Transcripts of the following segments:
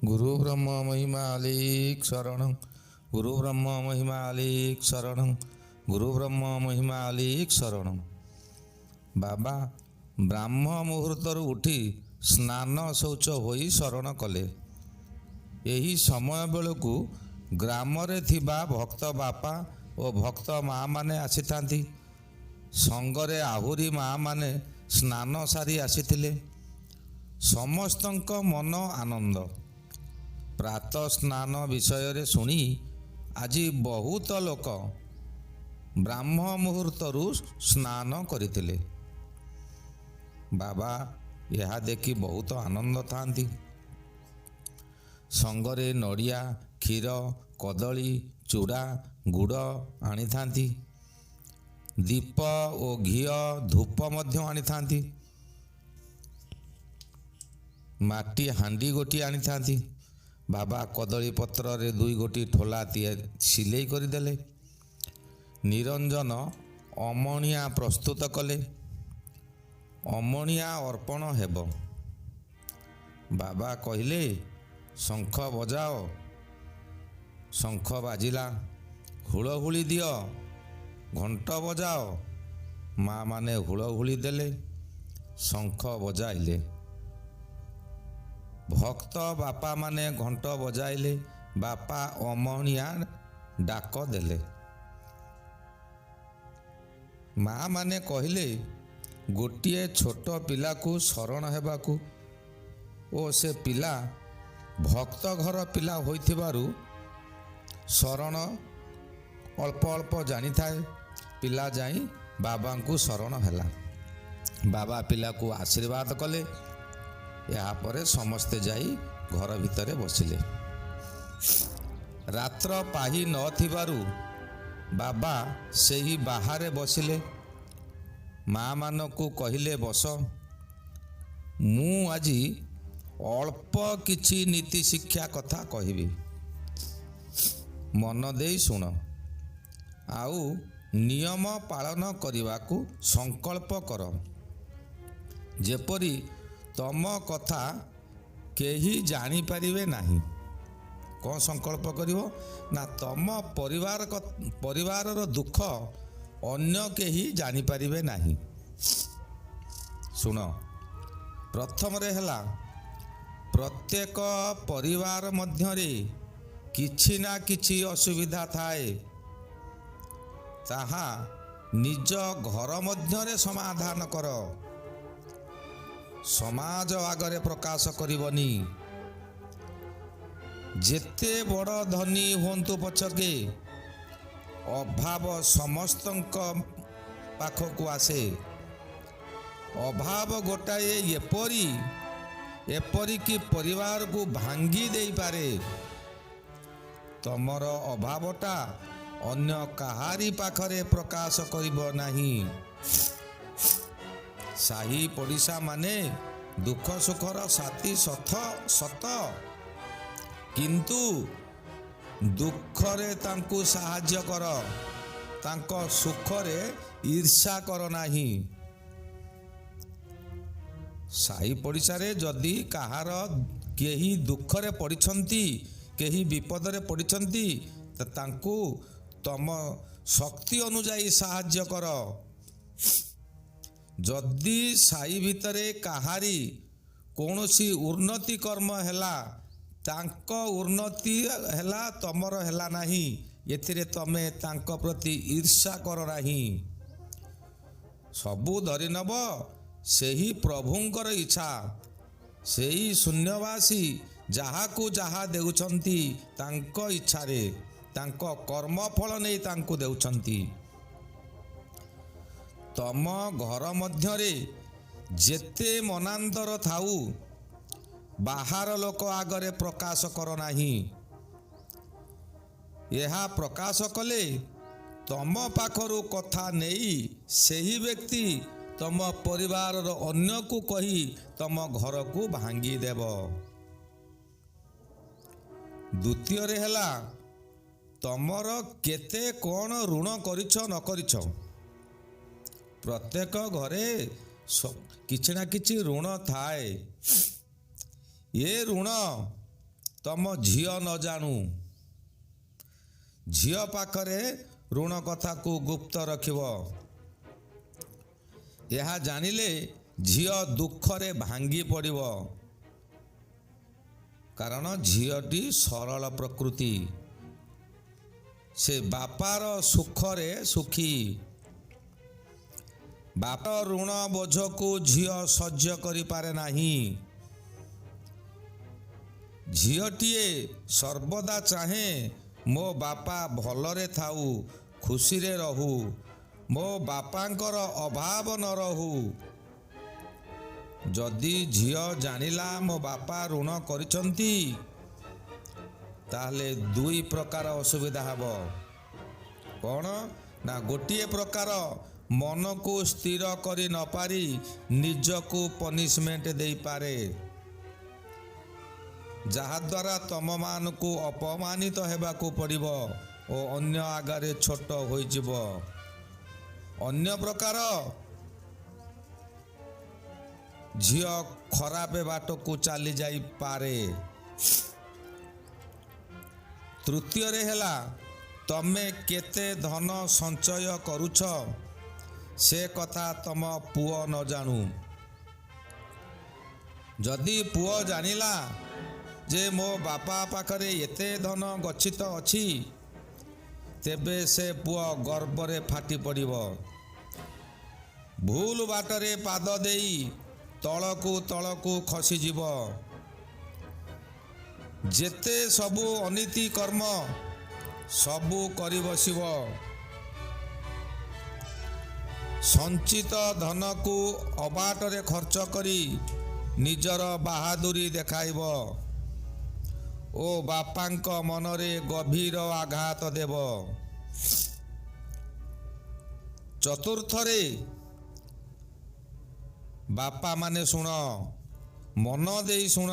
गुरु ब्रह्म महिमा अलीक शरणं गुरु ब्रह्म महिमा अलीक शरणं गुरु ब्रह्म महिमा अलीक शरणं। बाबा ब्राह्म मुहूर्ତ୍ତରୁ ଉଠି ସ୍ନାନ ଶୌଚ ହୋଇ ଶରଣ କଲେ। ଏହି ସମୟ ବେଳକୁ ଗ୍ରାମରେ ଥିବା ଭକ୍ତ ବାପା ଓ ଭକ୍ତ ମା' ମାନେ ଆସିଥାନ୍ତି। ସଙ୍ଗରେ ଆହୁରି ମା' ମାନେ ସ୍ନାନ ସାରି ଆସିଥିଲେ। ସମସ୍ତଙ୍କ ମନ ଆନନ୍ଦ। ପ୍ରାତଃ ସ୍ନାନ ବିଷୟରେ ଶୁଣି ଆଜି ବହୁତ ଲୋକ ବ୍ରାହ୍ମ ମୁହୂର୍ତ୍ତରୁ ସ୍ନାନ କରିଥିଲେ। ବାବା ଏହା ଦେଖି ବହୁତ ଆନନ୍ଦ ଥାନ୍ତି। ସଙ୍ଗରେ ନଡ଼ିଆ, କ୍ଷୀର, କଦଳୀ, ଚୂଡ଼ା, ଗୁଡ଼ ଆଣିଥାନ୍ତି। ଦୀପ ଓ ଘିଅ, ଧୂପ ମଧ୍ୟ ଆଣିଥାନ୍ତି। ମାଟି ହାଣ୍ଡି ଗୋଟିଏ ଆଣିଥାନ୍ତି। ବାବା କଦଳୀ ପତ୍ରରେ 2 ଗୋଟି ଠୋଲା ସିଲେଇ କରିଦେଲେ। ନିରଞ୍ଜନ ଅମଣିଆ ପ୍ରସ୍ତୁତ କଲେ। ଅମଣିଆ ଅର୍ପଣ ହେବ। ବାବା କହିଲେ, ଶଙ୍ଖ ବଜାଅ। ଶଙ୍ଖ ବାଜିଲା। ହୁଳହୁଳି ଦିଅ, ଘଣ୍ଟ ବଜାଅ। ମା' ମାନେ ହୁଳହୁଳି ଦେଲେ, ଶଙ୍ଖ ବଜାଇଲେ। ଭକ୍ତ ବାପା ମାନେ ଘଣ୍ଟ ବଜାଇଲେ। ବାପା ଅମଣିଆ ଡାକ ଦେଲେ। ମା' ମାନେ କହିଲେ, ଗୋଟିଏ ଛୋଟ ପିଲାକୁ ଶରଣ ହେବାକୁ ଓ ସେ ପିଲା ଭକ୍ତ ଘର ପିଲା ହୋଇଥିବାରୁ ଶରଣ ଅଳ୍ପ ଅଳ୍ପ ଜାଣିଥାଏ। ପିଲା ଯାଇ ବାବାଙ୍କୁ ଶରଣ ହେଲା। ବାବା ପିଲାକୁ ଆଶୀର୍ବାଦ କଲେ। ଏହାପରେ ସମସ୍ତେ ଯାଇ ଘର ଭିତରେ ବସିଲେ। ରାତ୍ର ପାହି ନଥିବାରୁ ବାବା ସେହି ବାହାରେ ବସିଲେ। ମା' ମାନଙ୍କୁ କହିଲେ, ବସ। ମୁଁ ଆଜି ଅଳ୍ପ କିଛି ନୀତି ଶିକ୍ଷା କଥା କହିବି। ମନ ଦେଇ ଶୁଣ। ଆଉ ନିୟମ ପାଳନ କରିବାକୁ ସଂକଳ୍ପ କର। ଯେପରି ତମ କଥା କେହି ଜାଣିପାରିବେ ନାହିଁ। କ'ଣ ସଂକଳ୍ପ କରିବ ନା, ତମ ପରିବାରର ଦୁଃଖ ଅନ୍ୟ କେହି ଜାଣିପାରିବେ ନାହିଁ। ଶୁଣ, ପ୍ରଥମରେ ହେଲା, ପ୍ରତ୍ୟେକ ପରିବାର ମଧ୍ୟରେ କିଛି ନା କିଛି ଅସୁବିଧା ଥାଏ। ତାହା ନିଜ ଘର ମଧ୍ୟରେ ସମାଧାନ କର। ସମାଜ ଆଗରେ ପ୍ରକାଶ କରିବନି। ଯେତେ ବଡ଼ ଧନୀ ହୁଅନ୍ତୁ ପଛକେ ଅଭାବ ସମସ୍ତଙ୍କ ପାଖକୁ ଆସେ। ଅଭାବ ଗୋଟାଏ ଏପରିକି ପରିବାରକୁ ଭାଙ୍ଗି ଦେଇପାରେ। ତମର ଅଭାବଟା ଅନ୍ୟ କାହାରି ପାଖରେ ପ୍ରକାଶ କରିବ ନାହିଁ। ସାହି ପଡ଼ିଶା ମାନେ ଦୁଃଖ ସୁଖର ସାଥୀ ସତ, କିନ୍ତୁ ଦୁଃଖରେ ତାଙ୍କୁ ସାହାଯ୍ୟ କର। ତାଙ୍କ ସୁଖରେ ଈର୍ଷା କର ନାହିଁ। ସାହି ପଡ଼ିଶାରେ ଯଦି କାହାର କେହି ଦୁଃଖରେ ପଡ଼ିଛନ୍ତି, କେହି ବିପଦରେ ପଡ଼ିଛନ୍ତି, ତାଙ୍କୁ ତମ ଶକ୍ତି ଅନୁଯାୟୀ ସାହାଯ୍ୟ କର। ଯଦି ସାହି ଭିତରେ କାହାରି କୌଣସି ଉନ୍ନତି କର୍ମ ହେଲା, ତାଙ୍କ ଉନ୍ନତି ହେଲା, ତମର ହେଲା ନାହିଁ, ଏଥିରେ ତମେ ତାଙ୍କ ପ୍ରତି ଈର୍ଷା କର ନାହିଁ। ସବୁ ଧରିନେବ ସେହି ପ୍ରଭୁଙ୍କର ଇଚ୍ଛା। ସେହି ଶୂନ୍ୟବାସୀ ଯାହାକୁ ଯାହା ଦେଉଛନ୍ତି ତାଙ୍କ ଇଚ୍ଛାରେ, ତାଙ୍କ କର୍ମଫଳ ନେଇ ତାଙ୍କୁ ଦେଉଛନ୍ତି। ତମ ଘର ମଧ୍ୟରେ ଯେତେ ମନାନ୍ତର ଥାଉ, ବାହାର ଲୋକ ଆଗରେ ପ୍ରକାଶ କର ନାହିଁ। ଏହା ପ୍ରକାଶ କଲେ ତମ ପାଖରୁ କଥା ନେଇ ସେହି ବ୍ୟକ୍ତି ତମ ପରିବାରର ଅନ୍ୟକୁ କହି ତମ ଘରକୁ ଭାଙ୍ଗିଦେବ। ଦ୍ୱିତୀୟରେ ହେଲା, ତମର କେତେ କ'ଣ ଋଣ କରିଛ ନ କରିଛ। ପ୍ରତ୍ୟେକ ଘରେ କିଛି ନା କିଛି ଋଣ ଥାଏ। ଏ ଋଣ ତମ ଝିଅ ନ ଜାଣୁ। ଝିଅ ପାଖରେ ଋଣ କଥାକୁ ଗୁପ୍ତ ରଖିବ। ଏହା ଜାଣିଲେ ଝିଅ ଦୁଃଖରେ ଭାଙ୍ଗି ପଡ଼ିବ, କାରଣ ଝିଅଟି ସରଳ ପ୍ରକୃତି। ସେ ବାପାର ସୁଖରେ ସୁଖୀ। ବାପ ଋଣ ବୋଝକୁ ଝିଅ ସହ୍ୟ କରିପାରେ ନାହିଁ। ଝିଅଟିଏ ସର୍ବଦା ଚାହେଁ ମୋ ବାପା ଭଲରେ ଥାଉ, ଖୁସିରେ ରହୁ, ମୋ ବାପାଙ୍କର ଅଭାବ ନ ରହୁ। ଯଦି ଝିଅ ଜାଣିଲା ମୋ ବାପା ଋଣ କରିଛନ୍ତି, ତାହେଲେ ଦୁଇ ପ୍ରକାର ଅସୁବିଧା ହେବ। କ'ଣ ନା, ଗୋଟିଏ ପ୍ରକାର ମନକୁ ସ୍ଥିର କରି ନ ପାରି ନିଜକୁ ପନିଶମେଣ୍ଟ ଦେଇପାରେ, ଯାହାଦ୍ୱାରା ତମମାନଙ୍କୁ ଅପମାନିତ ହେବାକୁ ପଡ଼ିବ ଓ ଅନ୍ୟ ଆଗରେ ଛୋଟ ହୋଇଯିବ। ଅନ୍ୟ ପ୍ରକାର ଝିଅ ଖରାପ ବାଟକୁ ଚାଲି ଯାଇପାରେ। ତୃତୀୟରେ ହେଲା, ତମେ କେତେ ଧନ ସଞ୍ଚୟ କରୁଛ ସେ କଥା ତମ ପୁଅ ନ ଜାଣୁ। ଯଦି ପୁଅ ଜାଣିଲା ଯେ ମୋ ବାପା ପାଖରେ ଏତେ ଧନ ଗଚ୍ଛିତ ଅଛି, ତେବେ ସେ ପୁଅ ଗର୍ବରେ ଫାଟି ପଡ଼ିବ। ଭୁଲ ବାଟରେ ପାଦ ଦେଇ ତଳକୁ ତଳକୁ ଖସିଯିବ। ଯେତେ ସବୁ ଅନୀତି କର୍ମ ସବୁ କରି ବସିବ। ସଞ୍ଚିତ ଧନକୁ ଅବାଟରେ ଖର୍ଚ୍ଚ କରି ନିଜର ବାହାଦୁରୀ ଦେଖାଇବ ଓ ବାପାଙ୍କ ମନରେ ଗଭୀର ଆଘାତ ଦେବ। ଚତୁର୍ଥରେ, ବାପାମାନେ ଶୁଣ, ମନ ଦେଇ ଶୁଣ,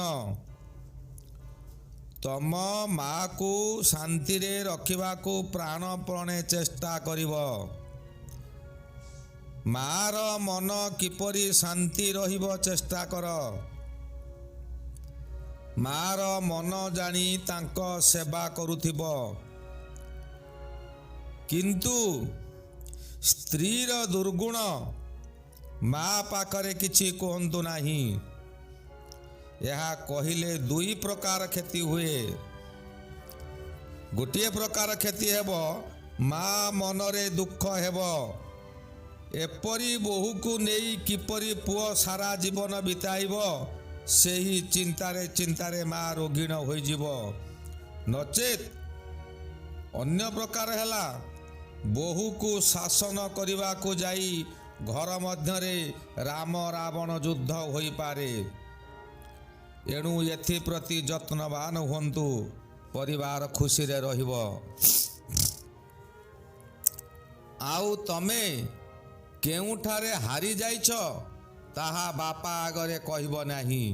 ତମ ମାଆକୁ ଶାନ୍ତିରେ ରଖିବାକୁ ପ୍ରାଣପଣେ ଚେଷ୍ଟା କରିବ। ମାଆର ମନ କିପରି ଶାନ୍ତି ରହିବ ଚେଷ୍ଟା କର। ମାଆର ମନ ଜାଣି ତାଙ୍କ ସେବା କରୁଥିବ। କିନ୍ତୁ ସ୍ତ୍ରୀର ଦୁର୍ଗୁଣ ମା ପାଖରେ କିଛି କୁହନ୍ତୁ ନାହିଁ। ଏହା କହିଲେ ଦୁଇ ପ୍ରକାର କ୍ଷତି ହୁଏ। ଗୋଟିଏ ପ୍ରକାର କ୍ଷତି ହେବ, ମା ମନରେ ଦୁଃଖ ହେବ। ଏପରି ବୋହୂକୁ ନେଇ କିପରି ପୁଅ ସାରା ଜୀବନ ବିତାଇବ, ସେହି ଚିନ୍ତାରେ ମା ରୋଗୀଣ ହୋଇଯିବ। ନଚେତ୍ ଅନ୍ୟ ପ୍ରକାର ହେଲା, ବୋହୂକୁ ଶାସନ କରିବାକୁ ଯାଇ ଘର ମଧ୍ୟରେ ରାମ ରାବଣ ଯୁଦ୍ଧ ହୋଇପାରେ। ଏଣୁ ଏଥିପ୍ରତି ଯତ୍ନବାନ ହୁଅନ୍ତୁ, ପରିବାର ଖୁସିରେ ରହିବ। ଆଉ ତମେ କେଉଁଠାରେ ହାରି ଯାଇଛ ତାହା ବାପା ଆଗରେ କହିବ ନାହିଁ।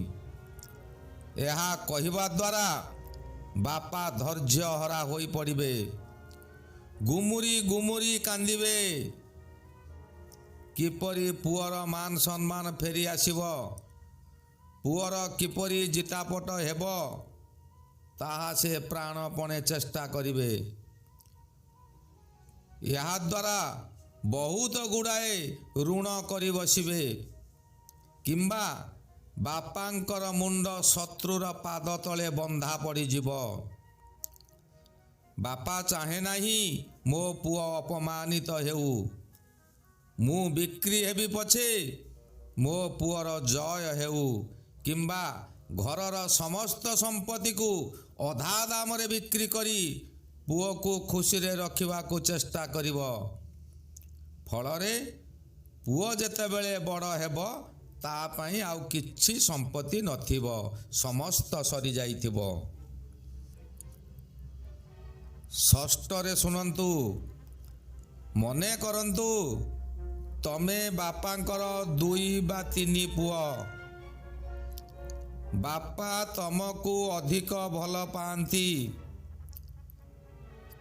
ଏହା କହିବା ଦ୍ୱାରା ବାପା ଧୈର୍ଯ୍ୟ ହରା ହୋଇ ପଡ଼ିବେ, ଗୁମୁରି ଗୁମୁରି କାନ୍ଦିବେ। କିପରି ପୁଅର ମାନ ସମ୍ମାନ ଫେରି ଆସିବ, ପୁଅର କିପରି ଜିତାପଟ ହେବ, ତାହା ସେ ପ୍ରାଣପଣେ ଚେଷ୍ଟା କରିବେ। ଏହାଦ୍ୱାରା ବହୁତ ଗୁଡ଼ାଏ ଋଣ କରି ବସିବେ, କିମ୍ବା ବାପାଙ୍କର ମୁଣ୍ଡ ଶତ୍ରୁର ପାଦ ତଳେ ବନ୍ଧା ପଡ଼ିଯିବ। ବାପା ଚାହେଁ ନାହିଁ ମୋ ପୁଅ ଅପମାନିତ ହେଉ। ମୁଁ ବିକ୍ରି ହେବି ପଛେ ମୋ ପୁଅର ଜୟ ହେଉ, କିମ୍ବା ଘରର ସମସ୍ତ ସମ୍ପତ୍ତିକୁ ଅଧା ଦାମରେ ବିକ୍ରି କରି ପୁଅକୁ ଖୁସିରେ ରଖିବାକୁ ଚେଷ୍ଟା କରିବ। ଫଳରେ ପୁଅ ଯେତେବେଳେ ବଡ଼ ହେବ, ତା ପାଇଁ ଆଉ କିଛି ସମ୍ପତ୍ତି ନଥିବ, ସମସ୍ତ ସରିଯାଇଥିବ। ଷଷ୍ଠରେ ଶୁଣନ୍ତୁ, ମନେ କରନ୍ତୁ ତମେ ବାପାଙ୍କର 2 ବା 3 ପୁଅ। ବାପା ତମକୁ ଅଧିକ ଭଲ ପାଆନ୍ତି,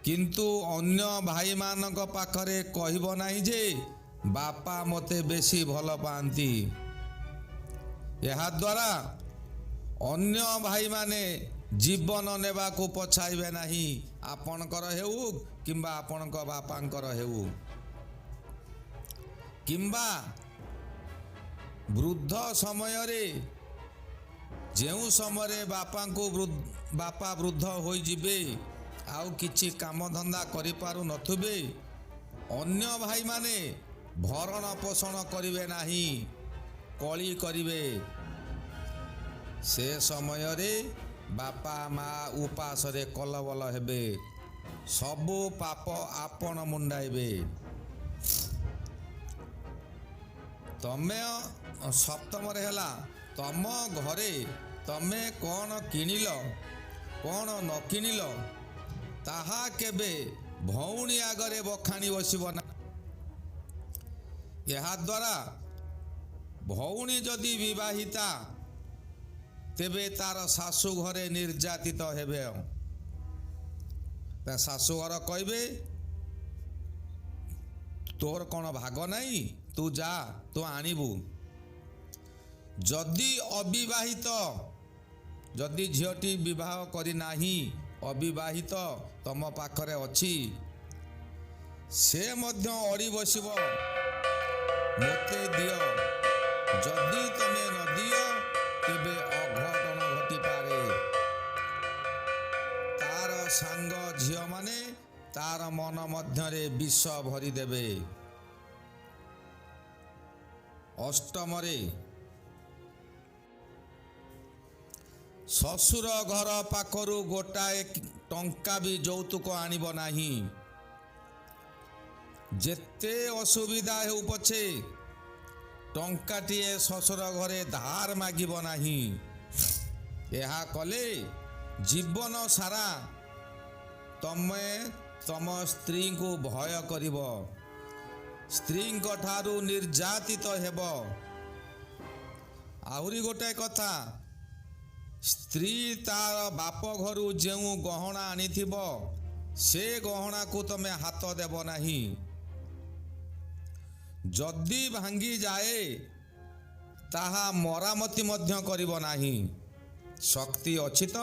କିନ୍ତୁ ଅନ୍ୟ ଭାଇମାନଙ୍କ ପାଖରେ କହିବ ନାହିଁ ଯେ ବାପା ମୋତେ ବେଶୀ ଭଲ ପାଆନ୍ତି। ଏହାଦ୍ୱାରା ଅନ୍ୟ ଭାଇମାନେ ଜୀବନ ନେବାକୁ ପଛାଇବେ ନାହିଁ, ଆପଣଙ୍କର ହେଉ କିମ୍ବା ଆପଣଙ୍କ ବାପାଙ୍କର ହେଉ, କିମ୍ବା ବୃଦ୍ଧ ସମୟରେ, ଯେଉଁ ସମୟରେ ବାପା ବୃଦ୍ଧ ହୋଇଯିବେ, ଆଉ କିଛି କାମଧନ୍ଦା କରିପାରୁନଥିବେ, ଅନ୍ୟ ଭାଇମାନେ ଭରଣ ପୋଷଣ କରିବେ ନାହିଁ, କଳି କରିବେ, ସେ ସମୟରେ ବାପା ମା ଉପାସରେ କଲବଲ ହେବେ, ସବୁ ପାପ ଆପଣ ମୁଣ୍ଡାଇବେ। ତମେ ସପ୍ତମରେ ହେଲା, ତମ ଘରେ ତମେ କ'ଣ କିଣିଲ କ'ଣ ନ କିଣିଲ ତାହା କେବେ ଭଉଣୀ ଆଗରେ ବଖାଣି ବସିବ ନା। ଏହାଦ୍ୱାରା ଭଉଣୀ ଯଦି ବିବାହିତା, ତେବେ ତାର ଶାଶୁ ଘରେ ନିର୍ଯାତିତ ହେବେ। ତା ଶାଶୁଘର କହିବେ, ତୋର କ'ଣ ଭାଗ ନାହିଁ, ତୁ ଯା, ତୁ ଆଣିବୁ। ଯଦି ଅବିବାହିତ, ଯଦି ଝିଅଟି ବିବାହ କରିନାହିଁ, ଅବିବାହିତ ତମ ପାଖରେ ଅଛି, ସେ ମଧ୍ୟ ଅଡ଼ି ବସିବ, ମୋତେ ଦିଅ। ଯଦି ତମେ ନ ଦିଅ, ତେବେ ଅଘଟଣ ଘଟିପାରେ। ତାର ସାଙ୍ଗ ଝିଅମାନେ ତାର ମନ ମଧ୍ୟରେ ବିଷ ଭରିଦେବେ। ଅଷ୍ଟମରେ, ଶ୍ୱଶୁର ଘର ପାଖରୁ ଗୋଟାଏ ଟଙ୍କା ବି ଯୌତୁକ ଆଣିବ ନାହିଁ। ଯେତେ ଅସୁବିଧା ହେଉ ପଛେ ଟଙ୍କାଟିଏ ଶ୍ୱଶୁର ଘରେ ଧାର ମାଗିବ ନାହିଁ। ଏହା କଲେ ଜୀବନ ସାରା ତମେ ତମ ସ୍ତ୍ରୀଙ୍କୁ ଭୟ କରିବ, ସ୍ତ୍ରୀଙ୍କ ଠାରୁ ନିର୍ଯାତିତ ହେବ। ଆହୁରି ଗୋଟାଏ କଥା, ସ୍ତ୍ରୀ ତାର ବାପ ଘରୁ ଯେଉଁ ଗହଣା ଆଣିଥିବ, ସେ ଗହଣାକୁ ତମେ ହାତ ଦେବ ନାହିଁ। ଯଦି ଭାଙ୍ଗିଯାଏ, ତାହା ମରାମତି ମଧ୍ୟ କରିବ ନାହିଁ। ଶକ୍ତି ଅଛି ତ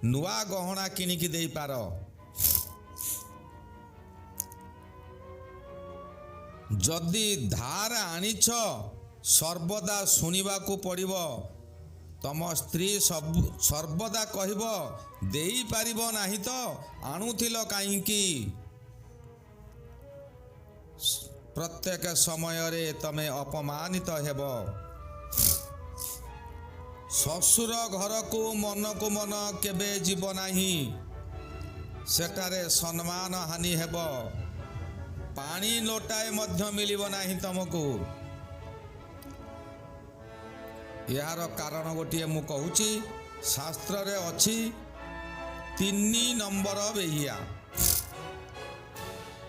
ନୂଆ ଗହଣା କିଣିକି ଦେଇପାର। ଯଦି ଧାର ଆଣିଛ, ସର୍ବଦା ଶୁଣିବାକୁ ପଡ଼ିବ। ତମ ସ୍ତ୍ରୀ ସର୍ବଦା କହିବ, ଦେଇପାରିବ ନାହିଁ ତ ଆଣୁଥିଲ କାହିଁକି? ପ୍ରତ୍ୟେକ ସମୟରେ ତମେ ଅପମାନିତ ହେବ। ଶ୍ୱଶୁର ଘରକୁ ମନକୁ ମନ କେବେ ଯିବ ନାହିଁ, ସେଠାରେ ସମ୍ମାନ ହାନି ହେବ। ପାଣି ଲୋଟାଏ ମଧ୍ୟ ମିଳିବ ନାହିଁ ତମକୁ। ଏହାର କାରଣ ଗୋଟିଏ ମୁଁ କହୁଛି, ଶାସ୍ତ୍ରରେ ଅଛି 3 ନମ୍ବର ବେହିଆ।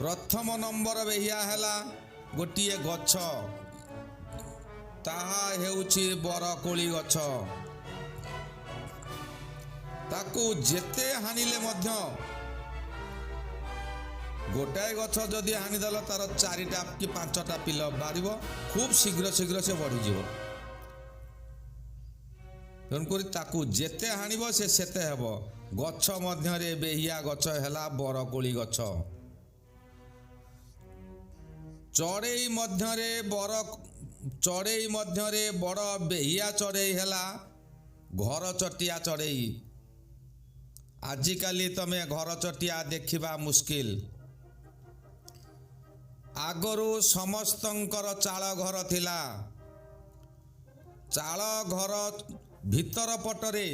ପ୍ରଥମ ନମ୍ବର ବେହିଆ ହେଲା ଗୋଟିଏ ଗଛ, ତାହା ହେଉଛି ବରକୋଳି ଗଛ। ତାକୁ ଯେତେ ହାଣିଲେ ମଧ୍ୟ, ଗୋଟାଏ ଗଛ ଯଦି ହାଣିଦେଲ, ତାର 4ଟା କି 5ଟା ପିଲ ବାହାରିବ, ଖୁବ୍ ଶୀଘ୍ର ସେ ବଢ଼ିଯିବ। ତେଣୁକରି ତାକୁ ଯେତେ ହାଣିବ ସେ ସେତେ ହେବ। ଗଛ ମଧ୍ୟରେ ବେହିଆ ଗଛ ହେଲା ବରକୋଳି ଗଛ। ଚଢ଼େଇ ମଧ୍ୟରେ ବଡ଼ ବେହିଆ ଚଢ଼େଇ ହେଲା ଘରଚଟିଆ ଚଢ଼େଇ। ଆଜିକାଲି ତମେ ଘରଚଟିଆ ଦେଖିବା ମୁସ୍କିଲ। ଆଗରୁ ସମସ୍ତଙ୍କର ଚାଳ ଘର ଥିଲା। ଚାଳ ଘର ଭିତର ପଟରେ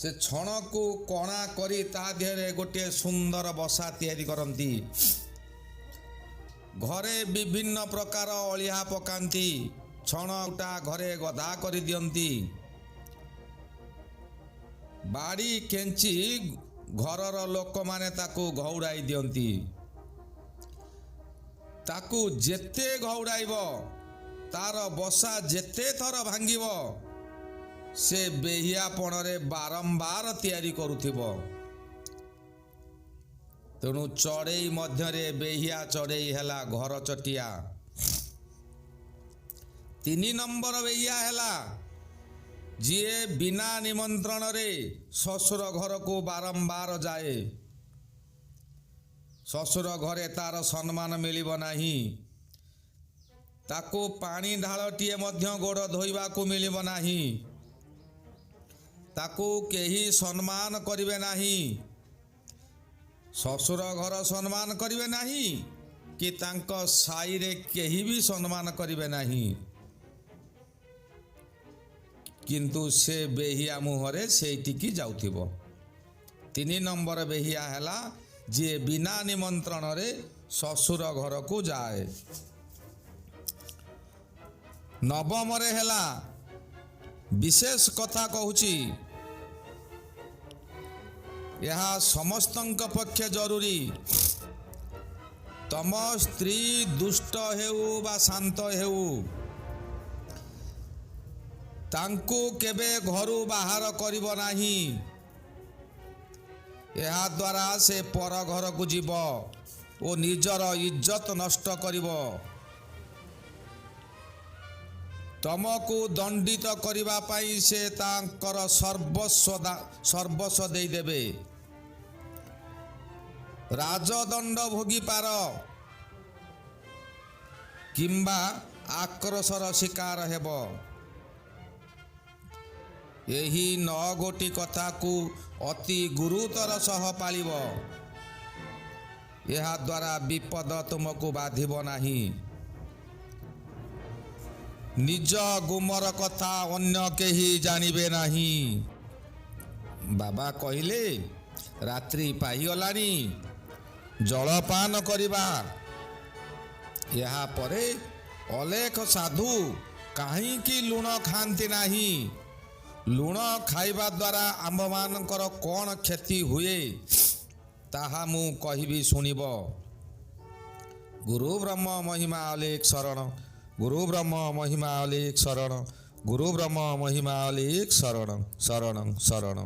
ସେ ଛଣକୁ କଣା କରି ତା ଦେହରେ ଗୋଟିଏ ସୁନ୍ଦର ବସା ତିଆରି କରନ୍ତି। ଘରେ ବିଭିନ୍ନ ପ୍ରକାର ଅଳିଆ ପକାନ୍ତି, ଛଣଟା ଘରେ ଗଦା କରିଦିଅନ୍ତି। ବାଡ଼ି କେଞ୍ଚି ଘରର ଲୋକମାନେ ତାକୁ ଘଉଡ଼ାଇ ଦିଅନ୍ତି। ତାକୁ ଯେତେ ଘଉଡ଼ାଇବ, ତାର ବସା ଯେତେ ଥର ଭାଙ୍ଗିବ, ସେ ବେହିଆପଣରେ ବାରମ୍ବାର ତିଆରି କରୁଥିବ। ତେଣୁ ଚଢ଼େଇ ମଧ୍ୟରେ ବେହିଆ ଚଢ଼େଇ ହେଲା ଘରଚଟିଆ। 3 ନମ୍ବର ବେହିଆ ହେଲା ଯିଏ ବିନା ନିମନ୍ତ୍ରଣରେ ଶ୍ୱଶୁର ଘରକୁ ବାରମ୍ବାର ଯାଏ, ଶ୍ୱଶୁର ଘରେ ତାର ସମ୍ମାନ ମିଳିବ ନାହିଁ। ତାକୁ ପାଣି ଢାଳଟିଏ ମଧ୍ୟ ଗୋଡ଼ ଧୋଇବାକୁ ମିଳିବ ନାହିଁ। ତାକୁ କେହି ସମ୍ମାନ କରିବେ ନାହିଁ। ଶ୍ୱଶୁର ଘର ସମ୍ମାନ କରିବେ ନାହିଁ କି ତାଙ୍କ ସାହିରେ କେହି ବି ସମ୍ମାନ କରିବେ ନାହିଁ। କିନ୍ତୁ ସେ ବେହିଆ ମୁହଁରେ ସେଇଠିକି ଯାଉଥିବ। 3 ନମ୍ବର ବେହିଆ ହେଲା ଯିଏ ବିନା ନିମନ୍ତ୍ରଣରେ ଶ୍ୱଶୁର ଘରକୁ ଯାଏ। 9ମରେ ହେଲା ବିଶେଷ କଥା କହୁଛି, ଏହା ସମସ୍ତଙ୍କ ପକ୍ଷେ ଜରୁରୀ। ତମ ସ୍ତ୍ରୀ ଦୁଷ୍ଟ ହେଉ ବା ଶାନ୍ତ ହେଉ, ତାଙ୍କୁ କେବେ ଘରୁ ବାହାର କରିବ ନାହିଁ। ଏହା ଦ୍ୱାରା ସେ ପର ଘରକୁ ଯିବ ଓ ନିଜର ଇଜ୍ଜତ ନଷ୍ଟ କରିବ। ତମକୁ ଦଣ୍ଡିତ କରିବା ପାଇଁ ସେ ତାଙ୍କର ସର୍ବସ୍ୱ ଦେଇଦେବେ। ରାଜଦଣ୍ଡ ଭୋଗିପାର କିମ୍ବା ଆକ୍ରୋଶର ଶିକାର ହେବ। ଏହି 9ଗୋଟି କଥାକୁ ଅତି ଗୁରୁତର ସହ ପାଳିବ। ଏହା ଦ୍ୱାରା ବିପଦ ତୁମକୁ ବାଧିବ ନାହିଁ। ନିଜ ଗୁମର କଥା ଅନ୍ୟ କେହି ଜାଣିବେ ନାହିଁ। ବାବା କହିଲେ, ରାତ୍ରି ପାଇଗଲାଣି, ଜଳପାନ କରିବା। ଏହାପରେ ଅଲେଖ ସାଧୁ କାହିଁକି ଲୁଣ ଖାଆନ୍ତି ନାହିଁ? ଲୁଣ ଖାଇବା ଦ୍ୱାରା ଆମ୍ଭମାନଙ୍କର କ'ଣ କ୍ଷତି ହୁଏ ତାହା ମୁଁ କହିବି, ଶୁଣିବ। ଗୁରୁ ବ୍ରହ୍ମ ମହିମା ଅଲେଖ ଶରଣ। ଗୁରୁ ବ୍ରହ୍ମ ମହିମା ଅଲେଖ ଶରଣ। ଗୁରୁ ବ୍ରହ୍ମ ମହିମା ଅଲେଖ ଶରଣ ଶରଣ ଶରଣ।